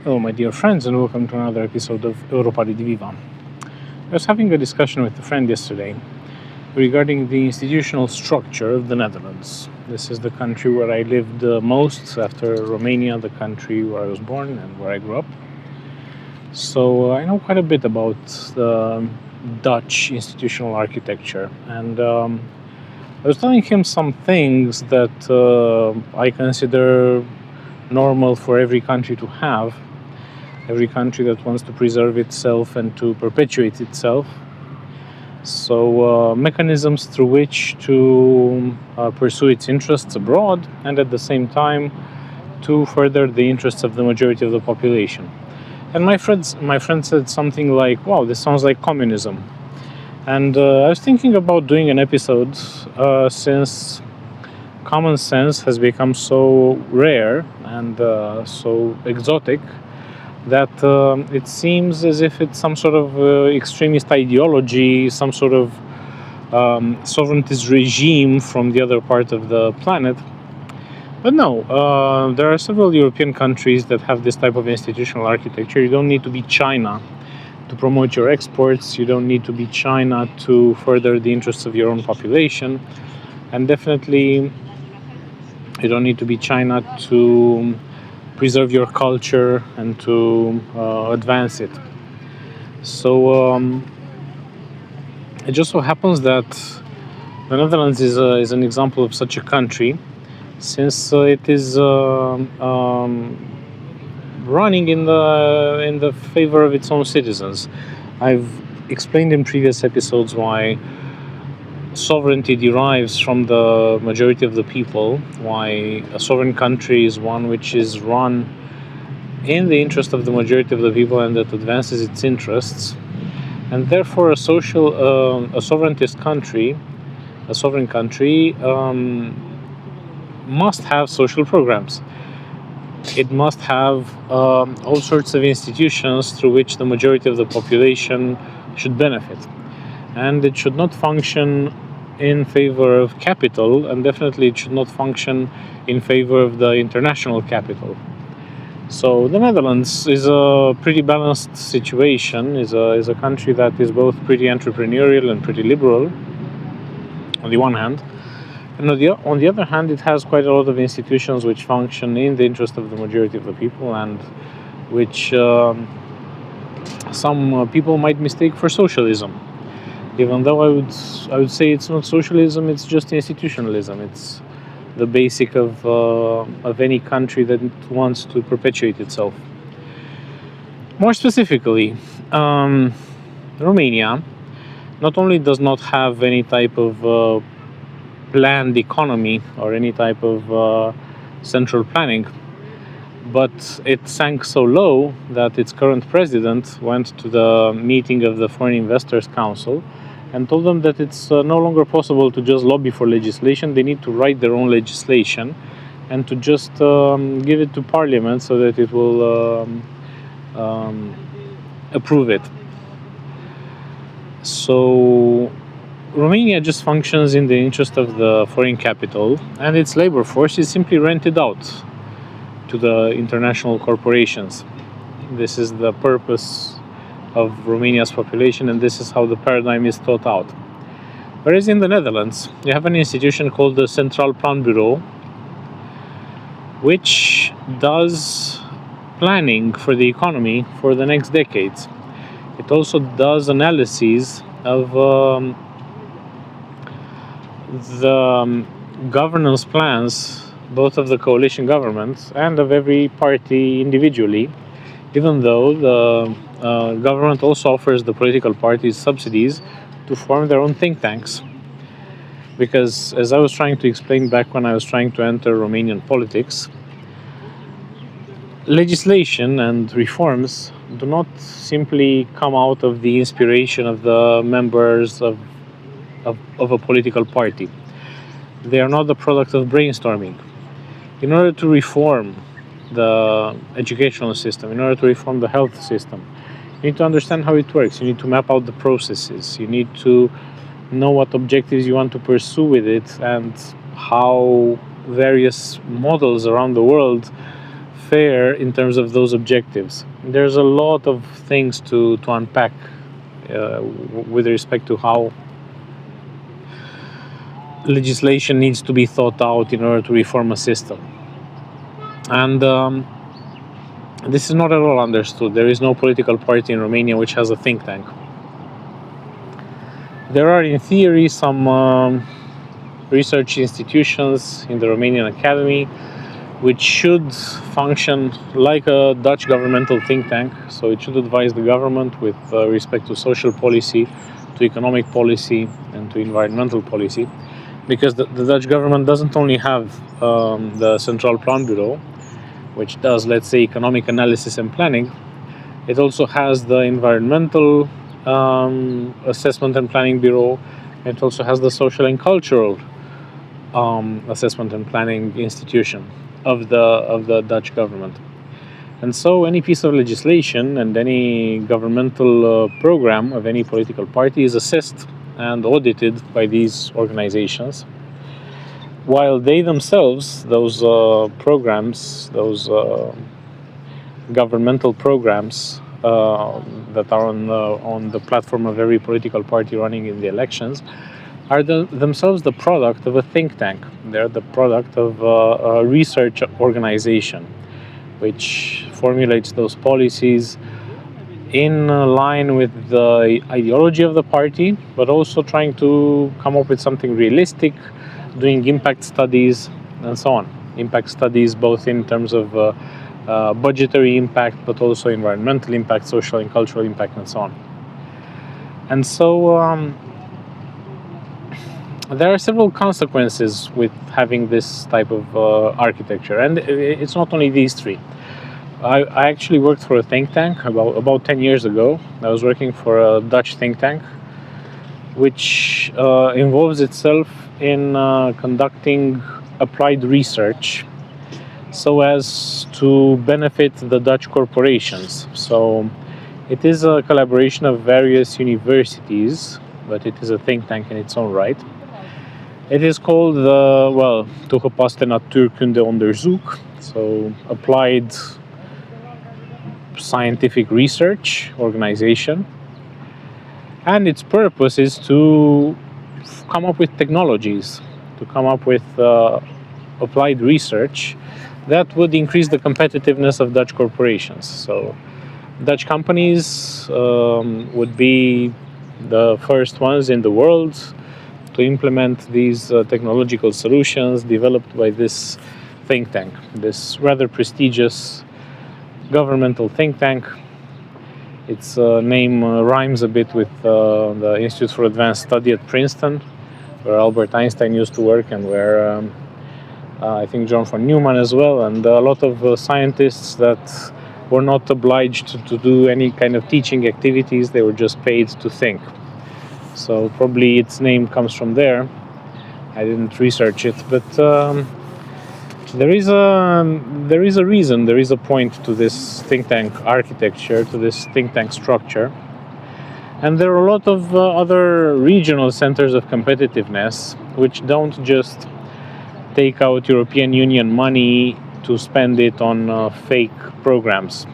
Hello, my dear friends, and welcome to another episode of Europa Rediviva. I was having a discussion with a friend yesterday regarding the institutional structure of the Netherlands. This is the country where I lived most after Romania, the country where I was born and where I grew up. So I know quite a bit about the Dutch institutional architecture, and I was telling him some things that I consider normal for every country to have. Every country that wants to preserve itself and to perpetuate itself. So mechanisms through which to pursue its interests abroad and at the same time to further the interests of the majority of the population. And my friend said something like, wow, this sounds like communism. And I was thinking about doing an episode since common sense has become so rare and so exotic that it seems as if it's some sort of extremist ideology, some sort of sovereigntist regime from the other part of the planet. But no, there are several European countries that have this type of institutional architecture. You don't need to be China to promote your exports. You don't need to be China to further the interests of your own population. And definitely, you don't need to be China to preserve your culture and to advance it. So it just so happens that the Netherlands is an example of such a country, since it is running in the favor of its own citizens. I've explained in previous episodes why sovereignty derives from the majority of the people, why a sovereign country is one which is run in the interest of the majority of the people and that advances its interests, and therefore a sovereign country must have social programs. It must have all sorts of institutions through which the majority of the population should benefit, and it should not function in favor of capital, and definitely it should not function in favor of the international capital. So the Netherlands is a pretty balanced situation, is a country that is both pretty entrepreneurial and pretty liberal on the one hand, and on the other hand it has quite a lot of institutions which function in the interest of the majority of the people, and which some people might mistake for socialism. Even though I would say it's not socialism, it's just institutionalism. It's the basic of any country that wants to perpetuate itself. More specifically, Romania not only does not have any type of planned economy or any type of central planning, but it sank so low that its current president went to the meeting of the Foreign Investors Council and told them that it's no longer possible to just lobby for legislation. They need to write their own legislation and to just give it to Parliament so that it will approve it. So Romania just functions in the interest of the foreign capital, and its labor force is simply rented out to the international corporations. This is the purpose of Romania's population, and this is how the paradigm is thought out. Whereas in the Netherlands, you have an institution called the Central Planbureau, which does planning for the economy for the next decades. It also does analyses of the governance plans, both of the coalition governments and of every party individually, even though the government also offers the political parties subsidies to form their own think tanks. Because, as I was trying to explain back when I was trying to enter Romanian politics, legislation and reforms do not simply come out of the inspiration of the members of a political party. They are not the product of brainstorming. In order to reform the educational system, in order to reform the health system, you need to understand how it works. You need to map out the processes. You need to know what objectives you want to pursue with it and how various models around the world fair in terms of those objectives. There's a lot of things to unpack with respect to how legislation needs to be thought out in order to reform a system. And this is not at all understood. There is no political party in Romania which has a think tank. There are, in theory, some research institutions in the Romanian Academy which should function like a Dutch governmental think tank. So it should advise the government with respect to social policy, to economic policy, and to environmental policy. Because the Dutch government doesn't only have the Central Plan Bureau, which does, let's say, economic analysis and planning. It also has the Environmental Assessment and Planning Bureau. It also has the Social and Cultural Assessment and Planning Institution of the Dutch government. And so any piece of legislation and any governmental program of any political party is assessed and audited by these organizations, while they themselves, those programs, those governmental programs that are on the platform of every political party running in the elections, are themselves the product of a think tank. They're the product of a research organization which formulates those policies in line with the ideology of the party, but also trying to come up with something realistic, doing impact studies and so on. Impact studies both in terms of budgetary impact, but also environmental impact, social and cultural impact, and so on. And so there are several consequences with having this type of architecture, and it's not only these three. I actually worked for a think tank about 10 years ago. I was working for a Dutch think tank, which involves itself in conducting applied research so as to benefit the Dutch corporations. So it is a collaboration of various universities, but it is a think tank in its own right. It is called Toegepaste Natuurkunde Onderzoek, so applied scientific research organization, and its purpose is to come up with technologies, to come up with applied research that would increase the competitiveness of Dutch corporations. So Dutch companies would be the first ones in the world to implement these technological solutions developed by this think tank, this rather prestigious governmental think tank. Its name rhymes a bit with the Institute for Advanced Study at Princeton, where Albert Einstein used to work, and where I think John von Neumann as well, and a lot of scientists that were not obliged to do any kind of teaching activities. They were just paid to think. So probably its name comes from there. I didn't research it, but there is a reason, there is a point to this think tank architecture, to this think tank structure. And there are a lot of other regional centers of competitiveness which don't just take out European Union money to spend it on fake programs.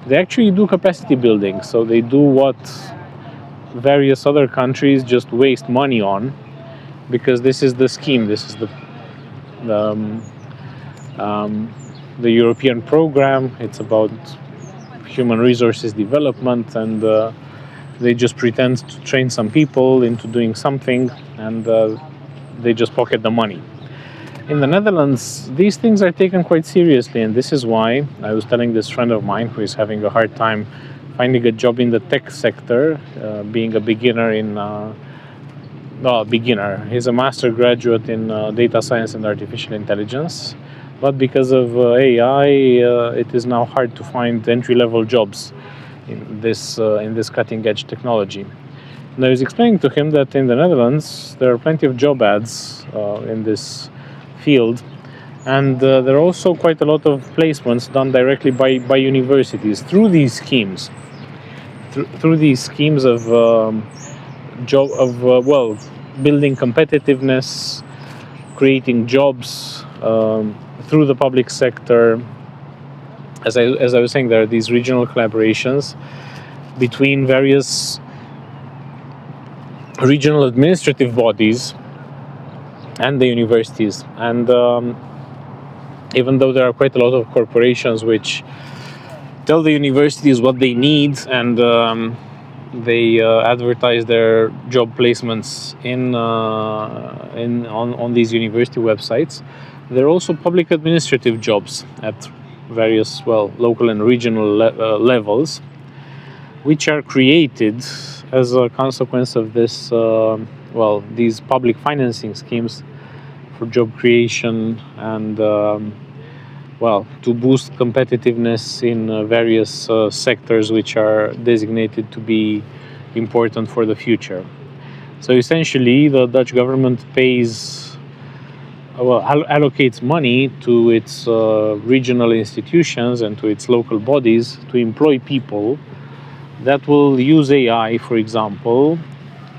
They actually do capacity building, so they do what various other countries just waste money on, because this is the scheme, this is the European program. It's about human resources development, and they just pretend to train some people into doing something, and they just pocket the money. In the Netherlands, these things are taken quite seriously, and this is why I was telling this friend of mine who is having a hard time finding a job in the tech sector, being a beginner in he's a master graduate in data science and artificial intelligence, but because of AI, it is now hard to find entry-level jobs in this cutting-edge technology. And I was explaining to him that in the Netherlands there are plenty of job ads in this field, and there are also quite a lot of placements done directly by universities through these schemes. Through these schemes of building competitiveness, creating jobs through the public sector, as I was saying, there are these regional collaborations between various regional administrative bodies and the universities. And even though there are quite a lot of corporations which tell the universities what they need, and they advertise their job placements on these university websites, there are also public administrative jobs at various local and regional levels, which are created as a consequence of this these public financing schemes for job creation and to boost competitiveness in various sectors which are designated to be important for the future. So essentially, the Dutch government allocates money to its regional institutions and to its local bodies to employ people that will use AI, for example,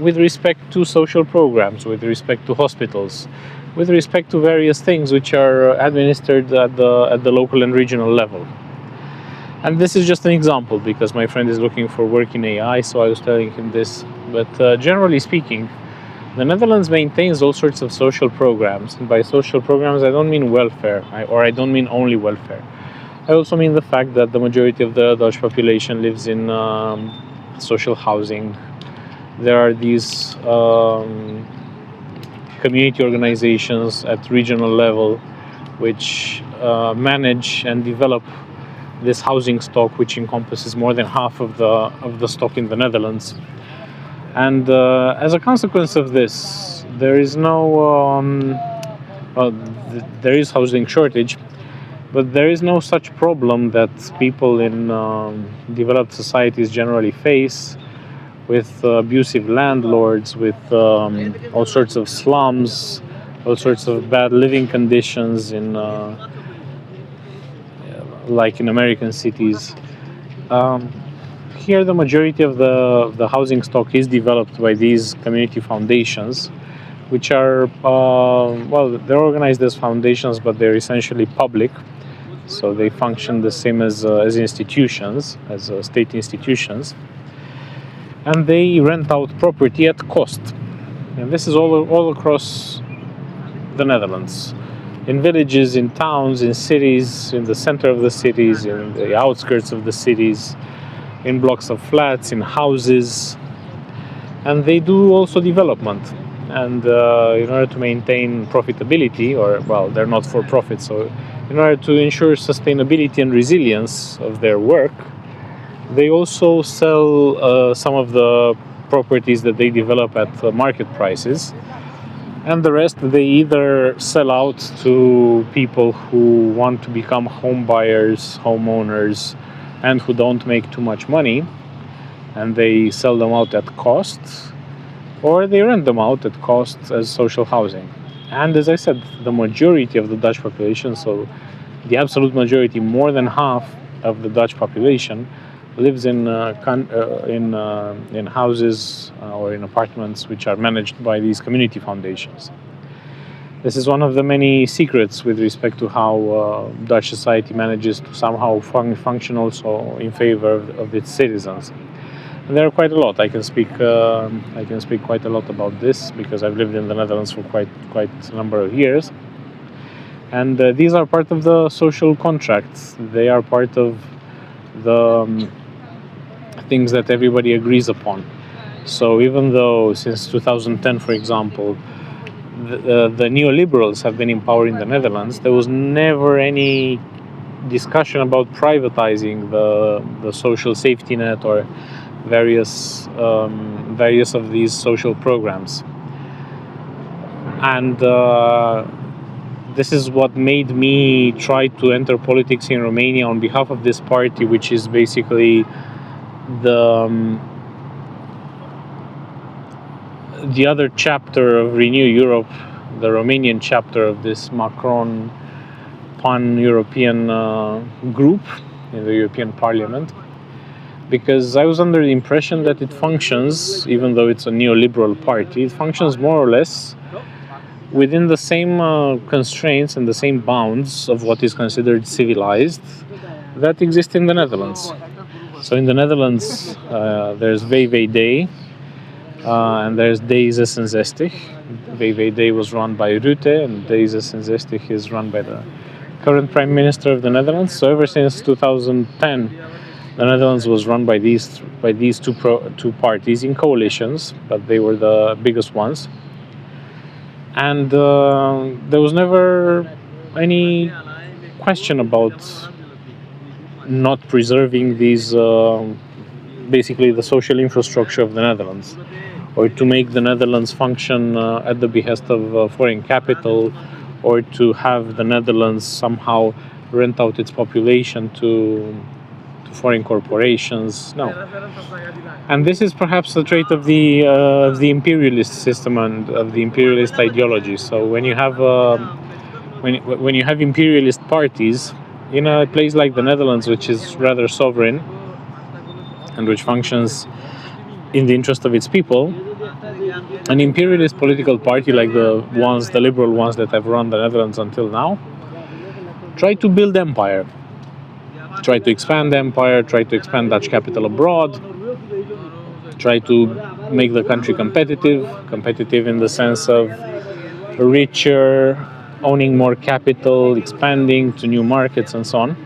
with respect to social programs, with respect to hospitals, with respect to various things which are administered at the local and regional level. And this is just an example, because my friend is looking for work in AI, so I was telling him this. But generally speaking, the Netherlands maintains all sorts of social programs. And by social programs, I don't mean welfare, I don't mean only welfare. I also mean the fact that the majority of the Dutch population lives in social housing. There are these community organizations at regional level which manage and develop this housing stock, which encompasses more than half of the stock in the Netherlands. And as a consequence of this, there is there is housing shortage, but there is no such problem that people in developed societies generally face, with abusive landlords, with all sorts of slums, all sorts of bad living conditions like in American cities. Here, the majority of the housing stock is developed by these community foundations, which are they're organized as foundations, but they're essentially public. So they function the same as institutions, as state institutions. And they rent out property at cost. And this is all across the Netherlands. In villages, in towns, in cities, in the center of the cities, in the outskirts of the cities, in blocks of flats, in houses. And they do also development. And in order to maintain profitability, they're not for profit, so in order to ensure sustainability and resilience of their work, they also sell some of the properties that they develop at market prices, and the rest they either sell out to people who want to become home buyers, homeowners, and who don't make too much money, and they sell them out at cost, or they rent them out at cost as social housing. And as I said, the majority of the Dutch population, so the absolute majority, more than half of the Dutch population, lives in houses or in apartments which are managed by these community foundations. This is one of the many secrets with respect to how Dutch society manages to somehow function also in favor of its citizens. And there are quite a lot. I can speak quite a lot about this, because I've lived in the Netherlands for quite a number of years. And these are part of the social contracts. They are part of the things that everybody agrees upon. So even though since 2010, for example, the neoliberals have been in power in the Netherlands, there was never any discussion about privatizing the social safety net or various of these social programs. And this is what made me try to enter politics in Romania on behalf of this party, which is basically the other chapter of Renew Europe, the Romanian chapter of this Macron pan-European group in the European Parliament, because I was under the impression that it functions, even though it's a neoliberal party, it functions more or less within the same constraints and the same bounds of what is considered civilized, that exist in the Netherlands. So in the Netherlands, there's VVD, and there's D66. VVD was run by Rutte, and D66 is run by the current Prime Minister of the Netherlands. So ever since 2010, the Netherlands was run by these two parties in coalitions, but they were the biggest ones. And there was never any question about not preserving these, basically the social infrastructure of the Netherlands, or to make the Netherlands function at the behest of foreign capital, or to have the Netherlands somehow rent out its population to foreign corporations. No. And this is perhaps the trait of the imperialist system and of the imperialist ideology. So when you have when you have imperialist parties in a place like the Netherlands, which is rather sovereign and which functions in the interest of its people, an imperialist political party like the liberal ones that have run the Netherlands until now, try to build empire, try to expand empire, try to expand Dutch capital abroad, try to make the country competitive in the sense of richer, owning more capital, expanding to new markets and so on.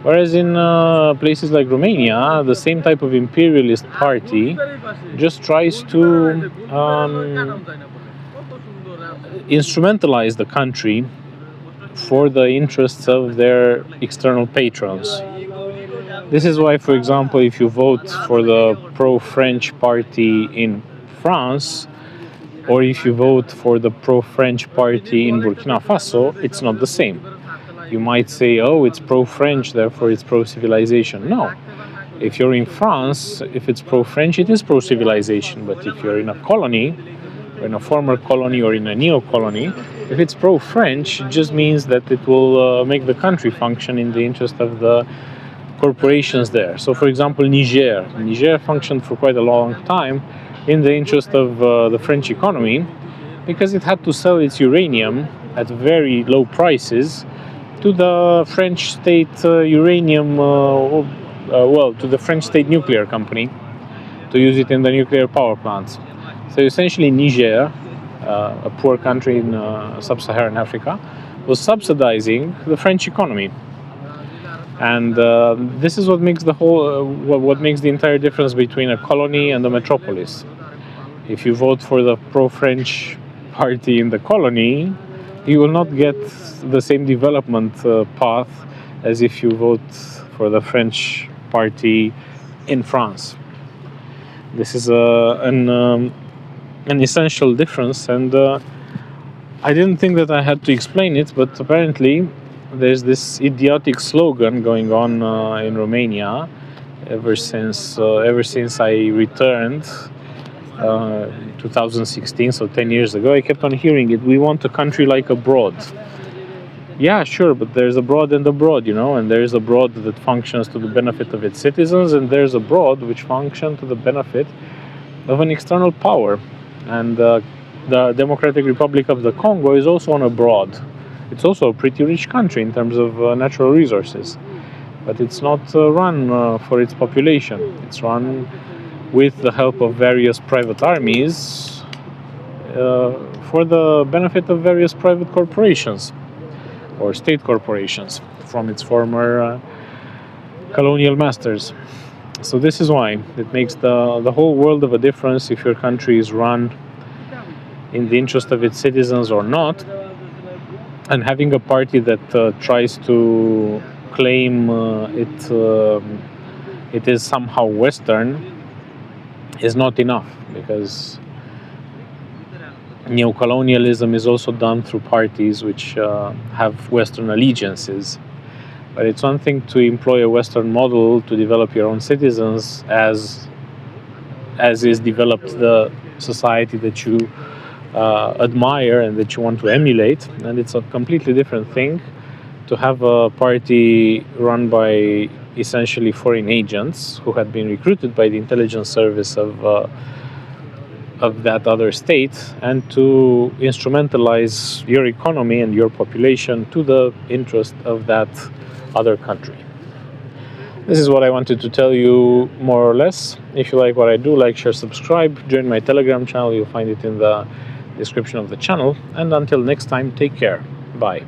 Whereas in places like Romania, the same type of imperialist party just tries to instrumentalize the country for the interests of their external patrons. This is why, for example, if you vote for the pro-French party in France, or if you vote for the pro-French party in Burkina Faso, it's not the same. You might say, oh, it's pro-French, therefore it's pro-civilization. No. If you're in France, if it's pro-French, it is pro-civilization. But if you're in a colony, or in a former colony, or in a neo-colony, if it's pro-French, it just means that it will make the country function in the interest of the corporations there. So, for example, Niger functioned for quite a long time in the interest of the French economy, because it had to sell its uranium at very low prices to the French state uranium, to the French state nuclear company, to use it in the nuclear power plants. So essentially Niger, a poor country in sub-Saharan Africa, was subsidizing the French economy. And this is what makes what makes the entire difference between a colony and a metropolis. If you vote for the pro-French party in the colony, you will not get the same development path as if you vote for the French party in France. This is an essential difference, and I didn't think that I had to explain it, but apparently there's this idiotic slogan going on in Romania ever since I returned 2016, so 10 years ago. I kept on hearing it. We want a country like abroad. Yeah, sure, but there's abroad and abroad, and there's abroad that functions to the benefit of its citizens, and there's abroad which function to the benefit of an external power. And the Democratic Republic of the Congo is also an abroad. It's also a pretty rich country in terms of natural resources, but it's not run for its population. It's run with the help of various private armies for the benefit of various private corporations or state corporations from its former colonial masters. So this is why it makes the whole world of a difference if your country is run in the interest of its citizens or not. And having a party that tries to claim it is somehow Western is not enough, because neocolonialism is also done through parties which have Western allegiances. But it's one thing to employ a Western model to develop your own citizens as is developed the society that you admire and that you want to emulate, and it's a completely different thing to have a party run by essentially foreign agents who had been recruited by the intelligence service of that other state, and to instrumentalize your economy and your population to the interest of that other country. This is what I wanted to tell you, more or less. If you like what I do, like, share, subscribe, join my Telegram channel. You'll find it in the description of the channel. And until next time, take care. Bye.